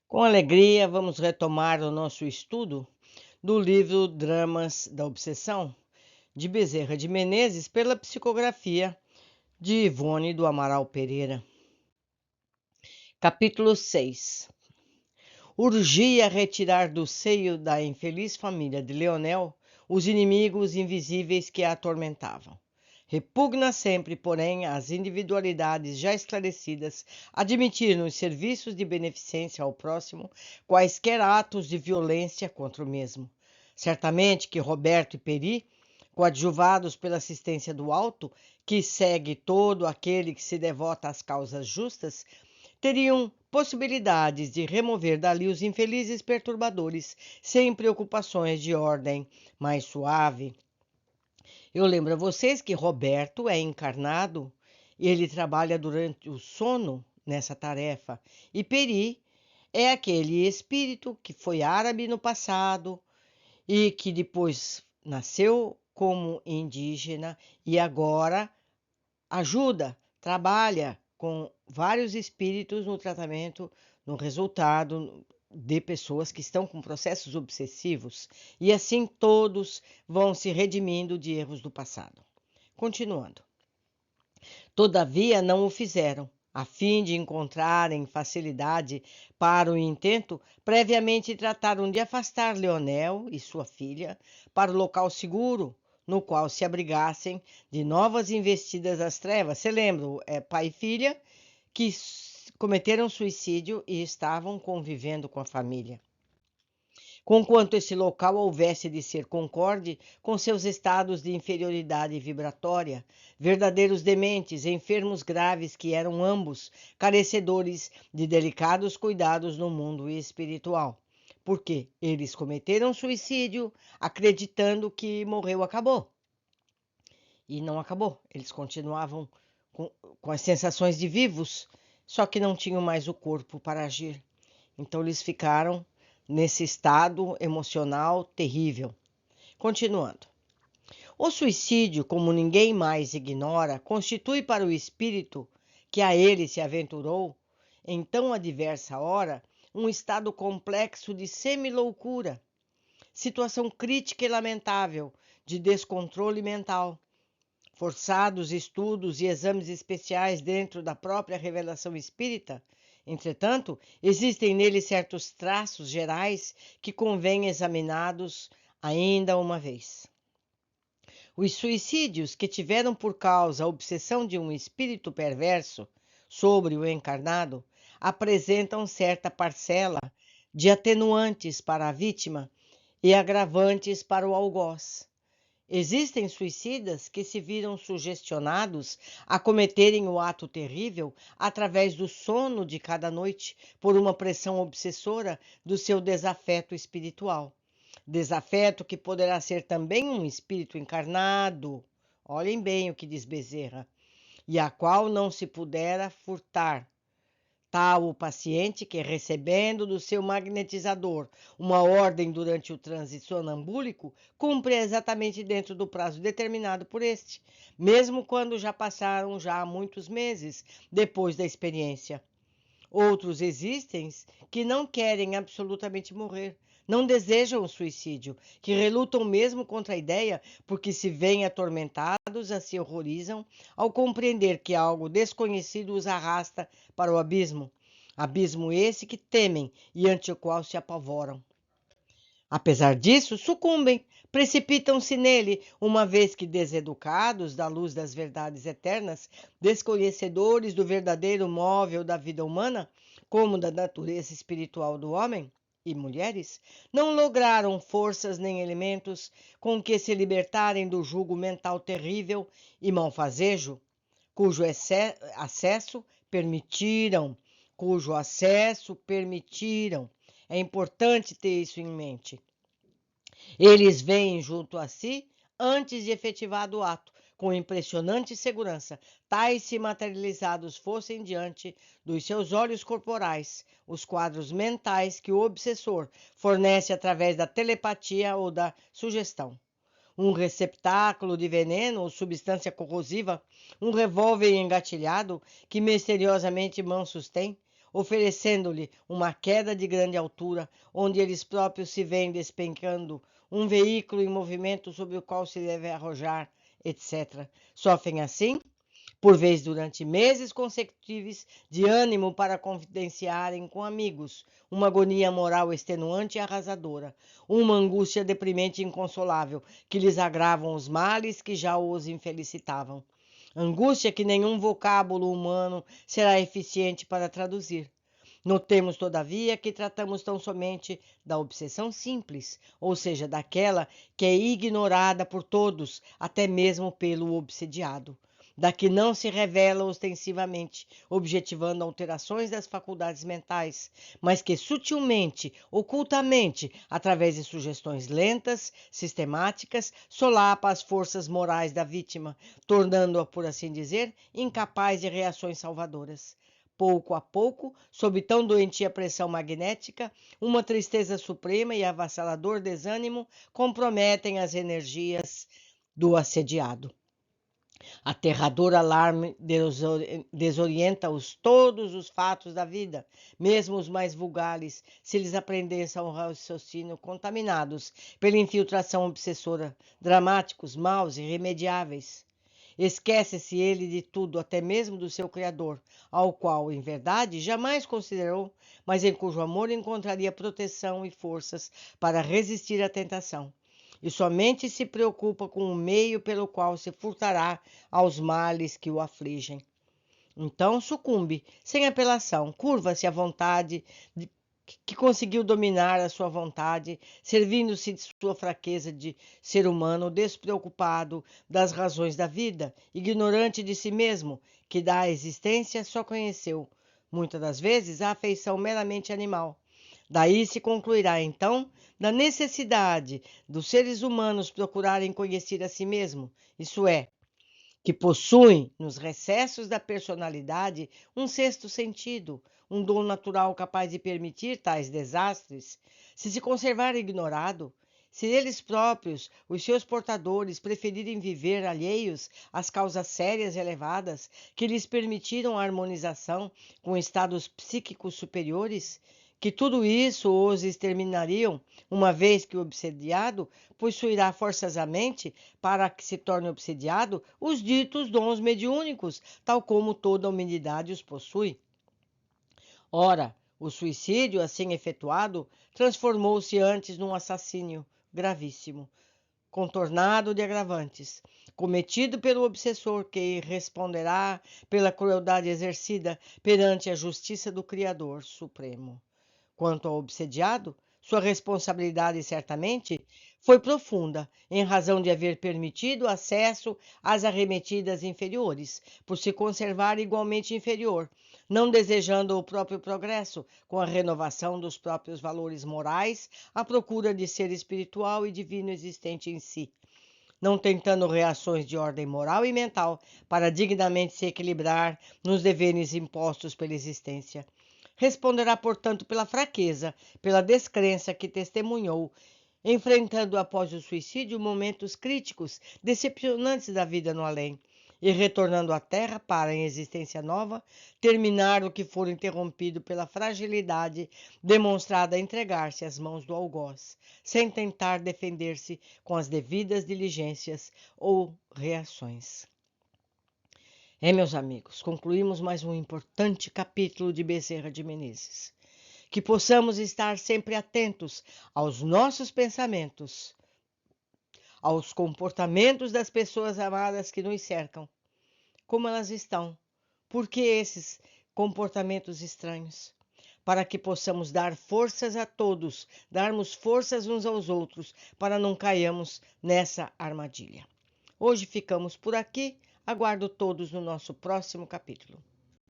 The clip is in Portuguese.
Com alegria, vamos retomar o nosso estudo do livro Dramas da Obsessão, de Bezerra de Menezes, pela psicografia de Ivone do Amaral Pereira. Capítulo 6. Urgia retirar do seio da infeliz família de Leonel os inimigos invisíveis que a atormentavam. Repugna sempre, porém, as individualidades já esclarecidas admitir nos serviços de beneficência ao próximo quaisquer atos de violência contra o mesmo. Certamente que Roberto e Peri, coadjuvados pela assistência do alto, que segue todo aquele que se devota às causas justas, teriam possibilidades de remover dali os infelizes perturbadores, sem preocupações de ordem mais suave. Eu lembro a vocês que Roberto é encarnado e ele trabalha durante o sono nessa tarefa, e Peri é aquele espírito que foi árabe no passado e que depois nasceu como indígena e agora ajuda, trabalha com vários espíritos no tratamento, no resultado de pessoas que estão com processos obsessivos, e assim todos vão se redimindo de erros do passado. Continuando. Todavia não o fizeram, a fim de encontrarem facilidade para o intento, previamente trataram de afastar Leonel e sua filha para o local seguro, no qual se abrigassem de novas investidas das trevas. Você lembra, pai e filha que cometeram suicídio e estavam convivendo com a família. Conquanto esse local houvesse de ser concorde com seus estados de inferioridade vibratória, verdadeiros dementes, enfermos graves que eram ambos, carecedores de delicados cuidados no mundo espiritual. Porque eles cometeram suicídio acreditando que morreu acabou. E não acabou. Eles continuavam com as sensações de vivos, só que não tinham mais o corpo para agir. Então eles ficaram nesse estado emocional terrível. Continuando. O suicídio, como ninguém mais ignora, constitui para o espírito que a ele se aventurou, em tão adversa hora, um estado complexo de semiloucura, situação crítica e lamentável de descontrole mental. Forçados estudos e exames especiais dentro da própria revelação espírita, entretanto, existem nele certos traços gerais que convém examinados ainda uma vez. Os suicídios que tiveram por causa a obsessão de um espírito perverso sobre o encarnado apresentam certa parcela de atenuantes para a vítima e agravantes para o algoz. Existem suicidas que se viram sugestionados a cometerem o ato terrível através do sono de cada noite por uma pressão obsessora do seu desafeto espiritual. Desafeto que poderá ser também um espírito encarnado, olhem bem o que diz Bezerra, e a qual não se pudera furtar. Tal o paciente que, recebendo do seu magnetizador uma ordem durante o transe sonambúlico, cumpre exatamente dentro do prazo determinado por este, mesmo quando já passaram muitos meses depois da experiência. Outros existem que não querem absolutamente morrer, não desejam o suicídio, que relutam mesmo contra a ideia porque se veem atormentados e se horrorizam ao compreender que algo desconhecido os arrasta para o abismo. Abismo esse que temem e ante o qual se apavoram. Apesar disso, sucumbem, precipitam-se nele, uma vez que deseducados da luz das verdades eternas, desconhecedores do verdadeiro móvel da vida humana, como da natureza espiritual do homem e mulheres, não lograram forças nem elementos com que se libertarem do jugo mental terrível e malfazejo, cujo acesso permitiram. É importante ter isso em mente. Eles vêm junto a si antes de efetivado o ato, com impressionante segurança, tais se materializados fossem diante dos seus olhos corporais, os quadros mentais que o obsessor fornece através da telepatia ou da sugestão. Um receptáculo de veneno ou substância corrosiva, um revólver engatilhado que misteriosamente mão sustém, oferecendo-lhe uma queda de grande altura, onde eles próprios se veem despencando, um veículo em movimento sobre o qual se deve arrojar, etc. Sofrem assim, por vezes durante meses consecutivos, de ânimo para confidenciarem com amigos, uma agonia moral extenuante e arrasadora, uma angústia deprimente e inconsolável, que lhes agravam os males que já os infelicitavam. Angústia que nenhum vocábulo humano será eficiente para traduzir. Notemos, todavia, que tratamos tão somente da obsessão simples, ou seja, daquela que é ignorada por todos, até mesmo pelo obsediado, da que não se revela ostensivamente, objetivando alterações das faculdades mentais, mas que sutilmente, ocultamente, através de sugestões lentas, sistemáticas, solapa as forças morais da vítima, tornando-a, por assim dizer, incapaz de reações salvadoras. Pouco a pouco, sob tão doentia pressão magnética, uma tristeza suprema e avassalador desânimo comprometem as energias do assediado. Aterrador alarme desorienta-os todos os fatos da vida, mesmo os mais vulgares, se lhes aprendesse ao raciocínio contaminados pela infiltração obsessora, dramáticos, maus, irremediáveis. Esquece-se ele de tudo, até mesmo do seu Criador, ao qual, em verdade, jamais considerou, mas em cujo amor encontraria proteção e forças para resistir à tentação. E somente se preocupa com o meio pelo qual se furtará aos males que o afligem. Então sucumbe, sem apelação, curva-se à vontade que conseguiu dominar a sua vontade, servindo-se de sua fraqueza de ser humano despreocupado das razões da vida, ignorante de si mesmo, que da existência só conheceu, muitas das vezes, a afeição meramente animal. Daí se concluirá, então, da necessidade dos seres humanos procurarem conhecer a si mesmo, isso é, que possuem, nos recessos da personalidade, um sexto sentido, um dom natural capaz de permitir tais desastres, se conservar ignorado, se eles próprios, os seus portadores, preferirem viver alheios às causas sérias e elevadas que lhes permitiram a harmonização com estados psíquicos superiores, que tudo isso os exterminariam, uma vez que o obsediado possuirá forçosamente, para que se torne obsediado, os ditos dons mediúnicos, tal como toda a humanidade os possui. Ora, o suicídio, assim efetuado, transformou-se antes num assassínio gravíssimo, contornado de agravantes, cometido pelo obsessor, que responderá pela crueldade exercida perante a justiça do Criador Supremo. Quanto ao obsediado, sua responsabilidade certamente foi profunda, em razão de haver permitido acesso às arremetidas inferiores, por se conservar igualmente inferior, não desejando o próprio progresso, com a renovação dos próprios valores morais, à procura de ser espiritual e divino existente em si, não tentando reações de ordem moral e mental para dignamente se equilibrar nos deveres impostos pela existência. Responderá, portanto, pela fraqueza, pela descrença que testemunhou, enfrentando após o suicídio momentos críticos, decepcionantes da vida no além, e retornando à Terra para, em existência nova, terminar o que for interrompido pela fragilidade demonstrada a entregar-se às mãos do algoz, sem tentar defender-se com as devidas diligências ou reações. Meus amigos, concluímos mais um importante capítulo de Bezerra de Menezes. Que possamos estar sempre atentos aos nossos pensamentos, aos comportamentos das pessoas amadas que nos cercam. Como elas estão? Por que esses comportamentos estranhos? Para que possamos dar forças a todos, darmos forças uns aos outros, para não caiamos nessa armadilha. Hoje ficamos por aqui. Aguardo todos no nosso próximo capítulo.